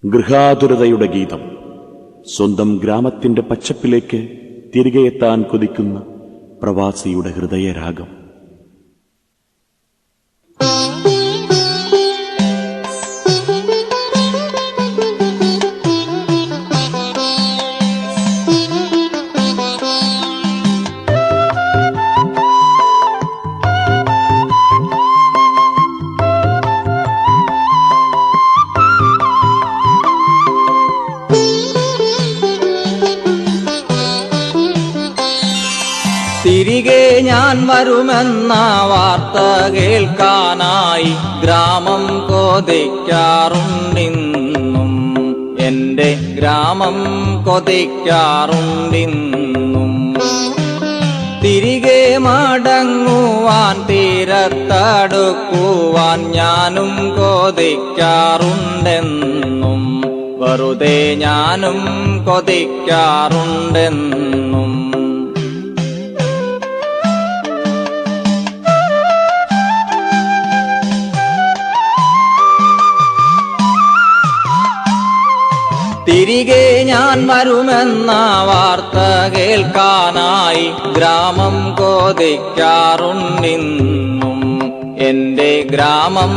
ഗൃഹാതുരതയുടെ ഗീതം. സ്വന്തം ഗ്രാമത്തിന്റെ പച്ചപ്പിലേക്ക് തിരികെ എത്താൻ കൊതിക്കുന്ന പ്രവാസിയുടെ ഹൃദയരാഗം. തിരികെ ഞാൻ വരുമെന്ന വാർത്ത കേൾക്കാനായി ഗ്രാമം കൊതിക്കാറുണ്ടിന്നും, എന്റെ ഗ്രാമം കൊതിക്കാറുണ്ടിന്നും. തിരികെ മടങ്ങുവാൻ തീരത്തടുക്കുവാൻ ഞാനും കൊതിക്കാറുണ്ടെന്നും, വെറുതെ ഞാനും കൊതിക്കാറുണ്ടെന്നും. തിരികെ ഞാൻ വരുമെന്ന വാർത്ത കേൾക്കാനായി ഗ്രാമം കൊതിക്കാറുണ്ടിന്നും, എന്റെ ഗ്രാമം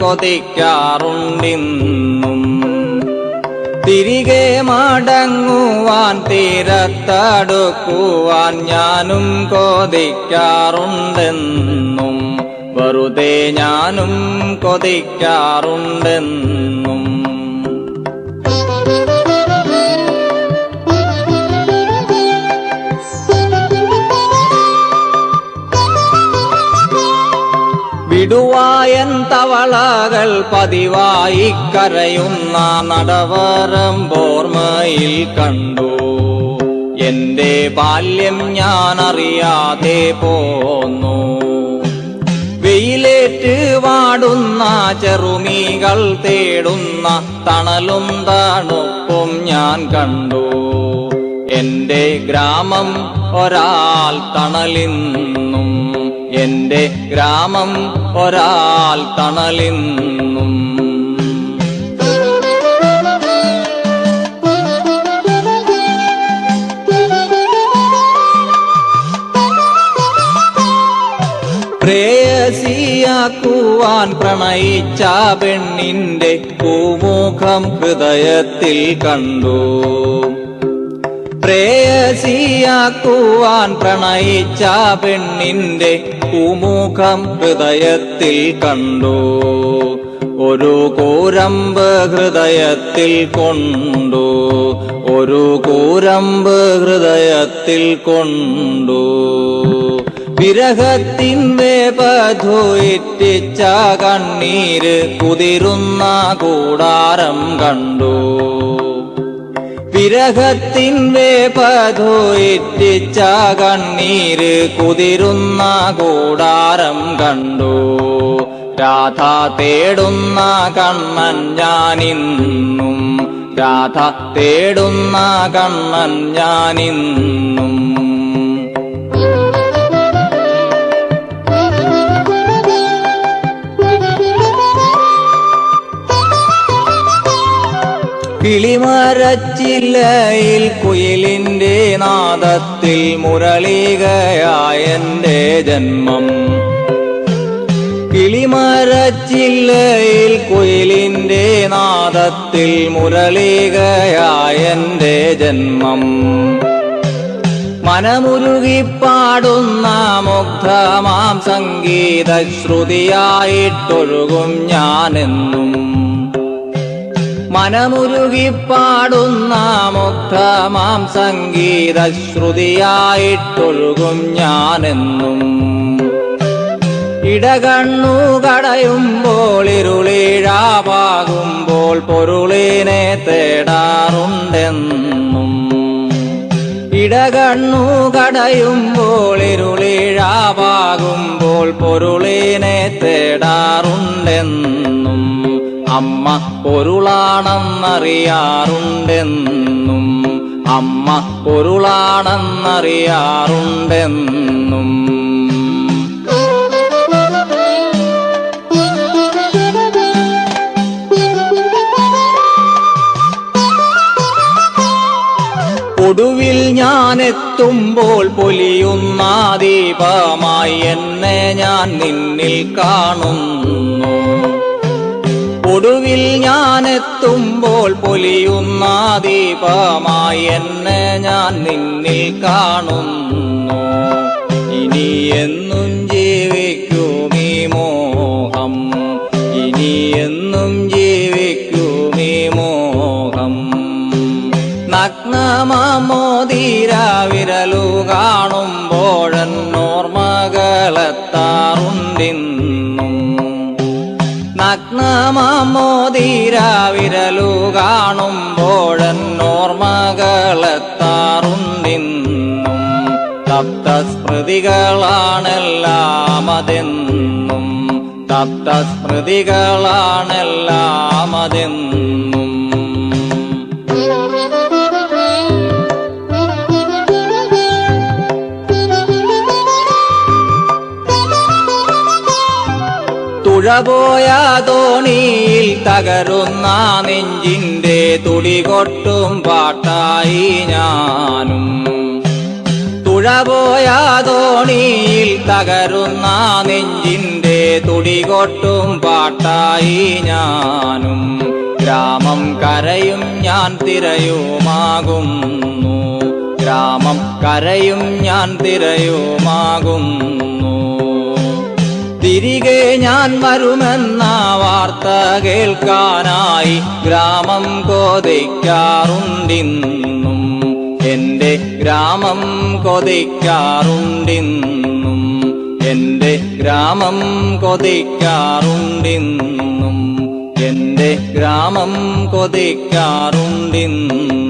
കൊതിക്കാറുണ്ടിന്നും. തിരികെ മടങ്ങുവാൻ തീരത്തടുക്കുവാൻ ഞാനും കൊതിക്കാറുണ്ടെന്നും, വെറുതെ ഞാനും കൊതിക്കാറുണ്ടെന്നും. വിടുവായൻ തവളകൾ പതിവായി കരയുന്ന നടവരമ്പോർമയിൽ കണ്ടു. എന്റെ ബാല്യം ഞാൻ അറിയാതെ പോന്നു. വെയിലേറ്റ് വാടുന്ന ചെറുമീകൾ തേടുന്ന തണലും തണുപ്പും ഞാൻ കണ്ടു. എന്റെ ഗ്രാമം ഒരാൾ തണലിന്നും, എന്റെ ഗ്രാമം ഒരാൾ തണലിന്നും. പ്രേയസിയാക്കുവാൻ പ്രണയിച്ച പെണ്ണിന്റെ പൂമുഖം ഹൃദയത്തിൽ കണ്ടു. പ്രേയസിയാക്കുവാൻ പ്രണയിച്ച പെണ്ണിന്റെ പൂമുഖം ഹൃദയത്തിൽ കണ്ടു. ഒരു കൂരമ്പ് ഹൃദയത്തിൽ കൊണ്ടു, ഒരു കൂരമ്പ് ഹൃദയത്തിൽ കൊണ്ടു. വിരഹത്തിൻ വേപധുയിറ്റിച്ച കണ്ണീര് കുതിരുന്ന കൂടാരം കണ്ടു. വിരഹത്തിൻ വേപധുയിറ്റിച്ച കണ്ണീര് കുതിരുന്ന കൂടാരം കണ്ടു. രാധ തേടുന്ന കണ്ണൻ ഞാനിന്നും, രാധ തേടുന്ന കണ്ണൻ ഞാനിന്നും. കിളിമരച്ചില്ലയിൽ കുയിലിന്റെ നാദത്തിൽ മുരളികയായെന്റെ ജന്മം. കിളിമരച്ചില്ലയിൽ കുയിലിന്റെ നാദത്തിൽ മുരളികയായെന്റെ ജന്മം. മനമുരുകിപ്പാടുന്ന മുഗ്ധമാം സംഗീത ശ്രുതിയായിട്ടൊഴുകും ഞാനെന്നും. മനമുരുകിപ്പാടുന്ന മുഗ്ധമാം സംഗീത ശ്രുതിയായിട്ടൊഴുകും ഞാനെന്നും. ഇടകണ്ണു കടയുമ്പോൾ ഇരുളിഴാപാകുമ്പോൾ പൊരുളിനെ തേടാറുണ്ടെന്നും. ഇടകണ്ണു കടയുമ്പോൾ ഇരുളിഴാപാകുമ്പോൾ പൊരുളിനെ തേടാറുണ്ടെന്നും. അമ്മ പൊരുളാണെന്നറിയാറുണ്ടെന്നും, അമ്മ പൊരുളാണെന്നറിയാറുണ്ടെന്നും. ഒടുവിൽ ഞാനെത്തുമ്പോൾ പൊലിയുന്ന ദീപമായി എന്നെ ഞാൻ നിന്നിൽ കാണുന്നു. ഒടുവിൽ ഞാനെത്തുമ്പോൾ പൊലിയുന്ന ദീപമായി എന്നെ ഞാൻ നിന്നിൽ കാണുന്നു. ഇനി എന്നും ജീവിക്കുമീ മോഹം, ഇനി എന്നും ജീവിക്കുമീ മോഹം. നഗ്നമോദീരാവിരലു കാണുമ്പോഴെന്നോർമകളെത്താറുണ്ടിന്നും. നഗ്നമോദീരാവിരലു കാണുമ്പോഴെന്നോർമകളെത്താറുണ്ടിന്നും. തപ്തസ്മൃതികളാണെല്ലാം അതെന്നും, തപ്തസ്മൃതികളാണെല്ലാം അതെന്നും. തുഴപോയ തോണിയിൽ തകരുന്ന നെഞ്ചിന്റെ തുടികൊട്ടും പാട്ടായി ഞാനും. തുഴപോയ തോണിയിൽ തകരുന്ന നെഞ്ചിന്റെ തുടികൊട്ടും പാട്ടായി ഞാനും. ഗ്രാമം കരയും ഞാൻ തിരയുമാകുന്നു, ഗ്രാമം കരയും ഞാൻ തിരയുമാകുന്നു. തിരികെ ഞാൻ വരുമെന്ന വാർത്ത കേൾക്കാനായി ഗ്രാമം കൊതിക്കാറുണ്ടിന്നും. എന്റെ ഗ്രാമം കൊതിക്കാറുണ്ടിന്നും, എന്റെ ഗ്രാമം കൊതിക്കാറുണ്ടിന്നും, എന്റെ ഗ്രാമം കൊതിക്കാറുണ്ടിന്നും.